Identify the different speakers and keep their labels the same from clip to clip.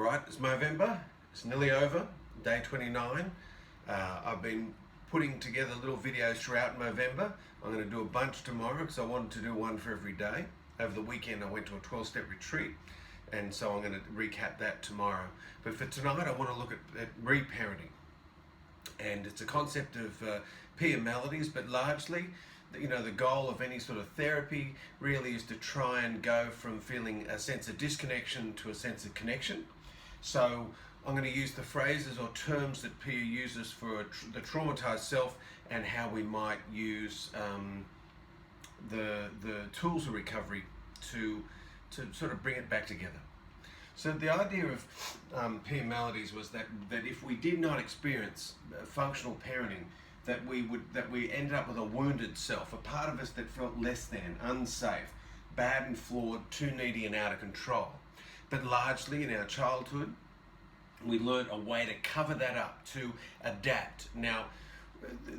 Speaker 1: Right, it's Movember, it's nearly over, day 29. I've been putting together little videos throughout Movember. I'm going to do a bunch tomorrow because I wanted to do one for every day. Over the weekend I went to a 12-step retreat, and so I'm going to recap that tomorrow. But for tonight I want to look at reparenting. And it's a concept of peer melodies, but largely, the goal of any sort of therapy really is to try and go from feeling a sense of disconnection to a sense of connection. So I'm going to use the phrases or terms that Pia uses for the traumatized self and how we might use the tools of recovery to sort of bring it back together. So the idea of peer melodies was that if we did not experience functional parenting, that we ended up with a wounded self, a part of us that felt less than, unsafe, bad and flawed, too needy and out of control. But largely in our childhood, we learned a way to cover that up, to adapt. Now,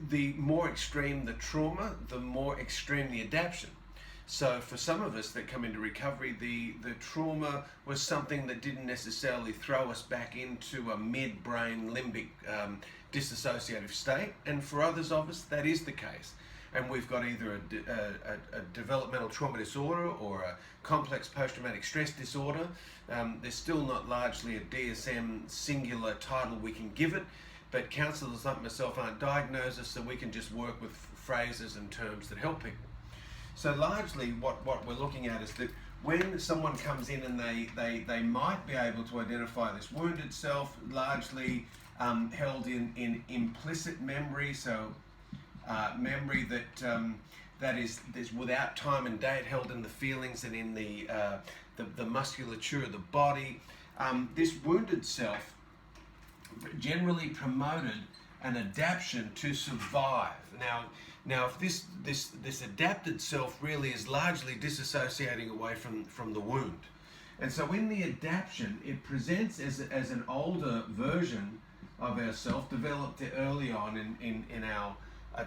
Speaker 1: the more extreme the trauma, the more extreme the adaptation. So for some of us that come into recovery, the trauma was something that didn't necessarily throw us back into a mid-brain limbic dissociative state. And for others of us, that is the case. And we've got either a developmental trauma disorder or a complex post-traumatic stress disorder. There's still not largely a DSM singular title we can give it, but counsellors like myself aren't diagnosers, so we can just work with phrases and terms that help people. So largely what we're looking at is that when someone comes in and they might be able to identify this wounded self, largely held in implicit memory, so memory that is without time and date, held in the feelings and in the musculature of the body. This wounded self generally promoted an adaptation to survive. Now, if this adapted self really is largely disassociating away from the wound, and so in the adaptation, it presents as an older version of ourself developed early on in our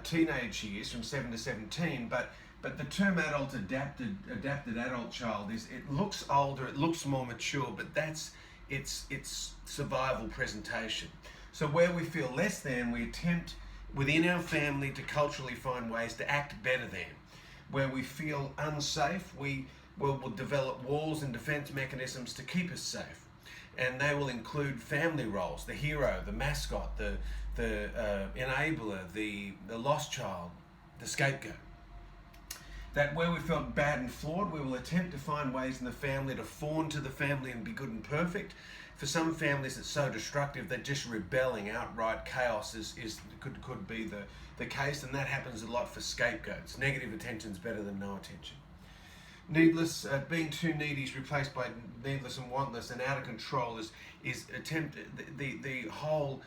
Speaker 1: teenage years, from 7 to 17, but the term adapted adult child it looks older, it looks more mature, but that's its survival presentation. So where we feel less than, we attempt within our family to culturally find ways to act better than. Where we feel unsafe, we will develop walls and defense mechanisms to keep us safe. And they will include family roles: the hero, the mascot, the enabler, the lost child, the scapegoat. That where we felt bad and flawed, we will attempt to find ways in the family to fawn to the family and be good and perfect. For some families, it's so destructive that just rebelling, outright chaos could be the case, and that happens a lot for scapegoats. Negative attention is better than no attention. Needless, being too needy is replaced by needless and wantless, and out of control is attempted. The whole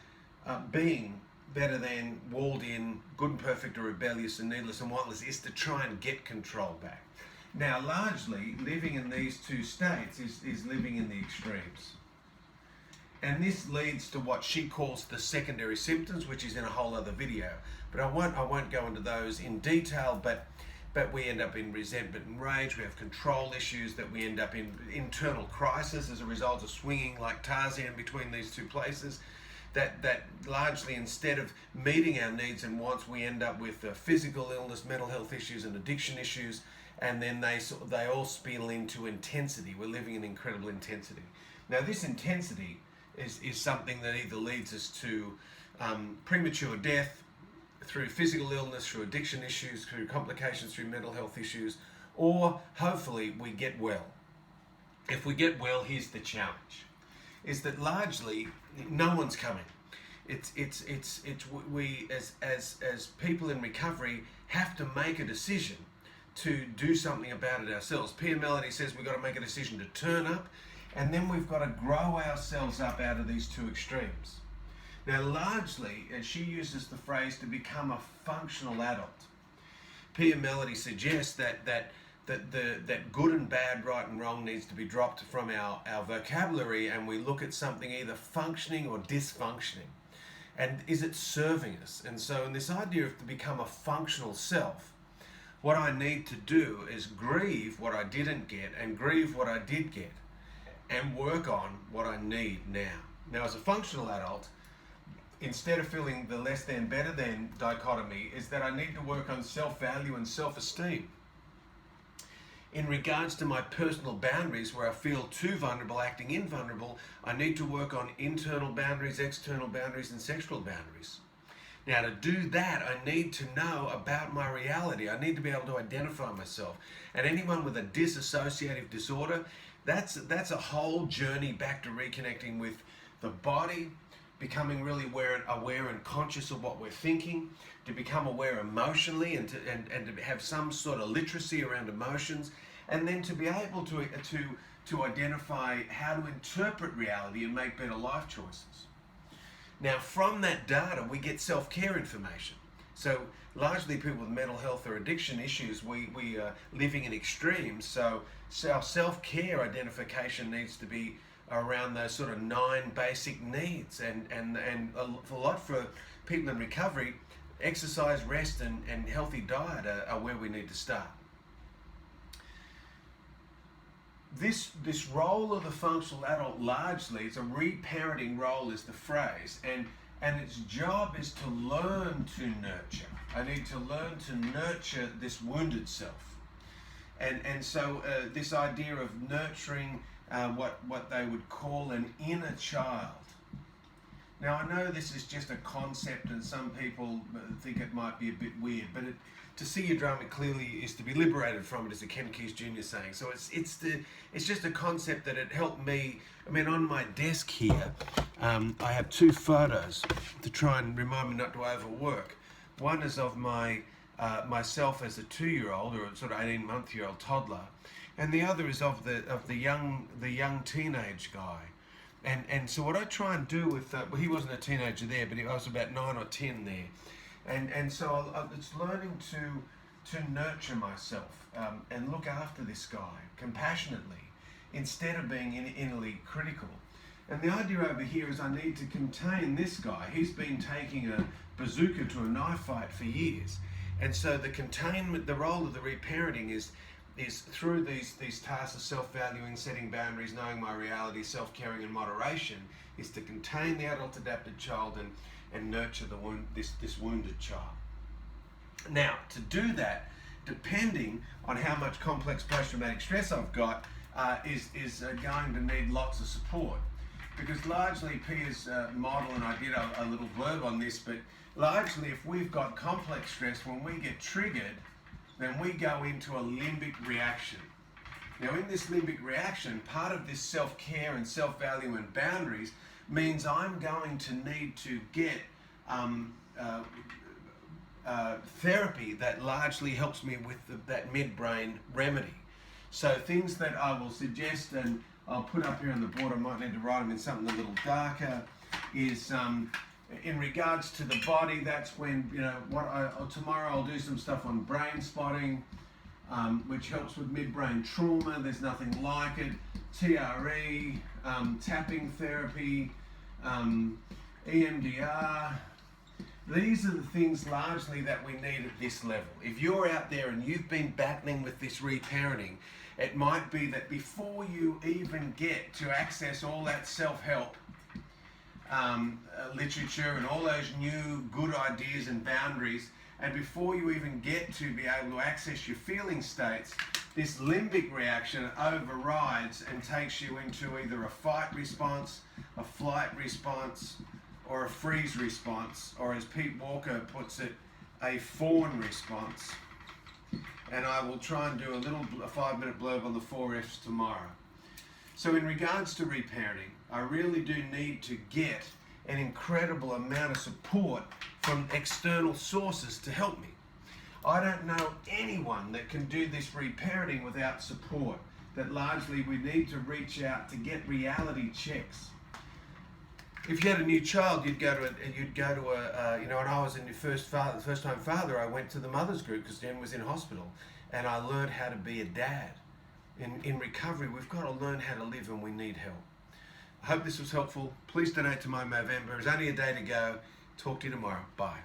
Speaker 1: being better than, walled in, good and perfect, or rebellious, and needless and wantless is to try and get control back. Now, largely, living in these two states is living in the extremes. And this leads to what she calls the secondary symptoms, which is in a whole other video. But I won't go into those in detail, but we end up in resentment and rage. We have control issues, that we end up in internal crisis as a result of swinging like Tarzan between these two places. That largely, instead of meeting our needs and wants, we end up with physical illness, mental health issues, and addiction issues, and then they all spill into intensity. We're living in incredible intensity. Now, this intensity is something that either leads us to premature death, through physical illness, through addiction issues, through complications, through mental health issues, or hopefully we get well. If we get well, here's the challenge: is that largely no one's coming. We as people in recovery have to make a decision to do something about it ourselves. Pia Melody says we've got to make a decision to turn up, and then we've got to grow ourselves up out of these two extremes. Now, largely, as she uses the phrase to become a functional adult, Pia Melody suggests that good and bad, right and wrong needs to be dropped from our vocabulary, and we look at something either functioning or dysfunctioning. And is it serving us? And so in this idea of to become a functional self, what I need to do is grieve what I didn't get and grieve what I did get. and work on what I need now. Now, as a functional adult, instead of feeling the less than, better than dichotomy, is that I need to work on self-value and self-esteem. In regards to my personal boundaries, where I feel too vulnerable, acting invulnerable, I need to work on internal boundaries, external boundaries, and sexual boundaries. Now, to do that, I need to know about my reality. I need to be able to identify myself. And anyone with a dissociative disorder, that's a whole journey back to reconnecting with the body, becoming really aware and conscious of what we're thinking, to become aware emotionally and to have some sort of literacy around emotions, and then to be able to identify how to interpret reality and make better life choices. Now, from that data, we get self-care information. So largely people with mental health or addiction issues, we are living in extremes. So our self-care identification needs to be around those sort of 9 basic needs. And a lot for people in recovery, exercise, rest, and healthy diet are where we need to start. This role of the functional adult, largely, it's a reparenting role is the phrase, and its job is to learn to nurture. I need to learn to nurture this wounded self. And so this idea of nurturing what they would call an inner child. Now, I know this is just a concept and some people think it might be a bit weird, but to see your drama clearly is to be liberated from it, as a Ken Keyes Jr. saying. So it's just a concept that it helped me. I mean, on my desk here, I have 2 photos to try and remind me not to overwork. One is of myself as a 2-year-old or a sort of 18-month-year-old toddler, and the other is of the young teenage guy. And so what I try and do with well, he wasn't a teenager there, but I was about 9 or 10 there. And so it's learning to nurture myself and look after this guy compassionately instead of being innerly critical. And the idea over here is I need to contain this guy. He's been taking a bazooka to a knife fight for years. And so the containment, the role of the reparenting is through these tasks of self-valuing, setting boundaries, knowing my reality, self-caring and moderation, is to contain the adult adapted child and nurture this wounded child. Now, to do that, depending on how much complex post-traumatic stress I've got, is going to need lots of support. Because largely, Pia's model, and I did a little blurb on this, but largely if we've got complex stress, when we get triggered, then we go into a limbic reaction. Now, in this limbic reaction, part of this self-care and self-value and boundaries means I'm going to need to get therapy that largely helps me with that midbrain remedy. So things that I will suggest, and I'll put up here on the board, I might need to write them in something a little darker, is in regards to the body, that's when, tomorrow I'll do some stuff on brain spotting, which helps with midbrain trauma. There's nothing like it. TRE, tapping therapy, EMDR. These are the things largely that we need at this level. If you're out there and you've been battling with this reparenting, it might be that before you even get to access all that self-help literature and all those new good ideas and boundaries, and before you even get to be able to access your feeling states, this limbic reaction overrides and takes you into either a fight response, a flight response, or a freeze response, or as Pete Walker puts it, a fawn response. And I will try and do a 5-minute blurb on the 4 F's tomorrow. So in regards to reparenting, I really do need to get an incredible amount of support from external sources to help me. I don't know anyone that can do this reparenting without support, that largely we need to reach out to get reality checks. If you had a new child, you'd go to a when I was in your first time father, I went to the mother's group because Jen was in hospital, and I learned how to be a dad. In recovery, we've got to learn how to live, and we need help. I hope this was helpful. Please donate to My Movember. There's only a day to go. Talk to you tomorrow. Bye.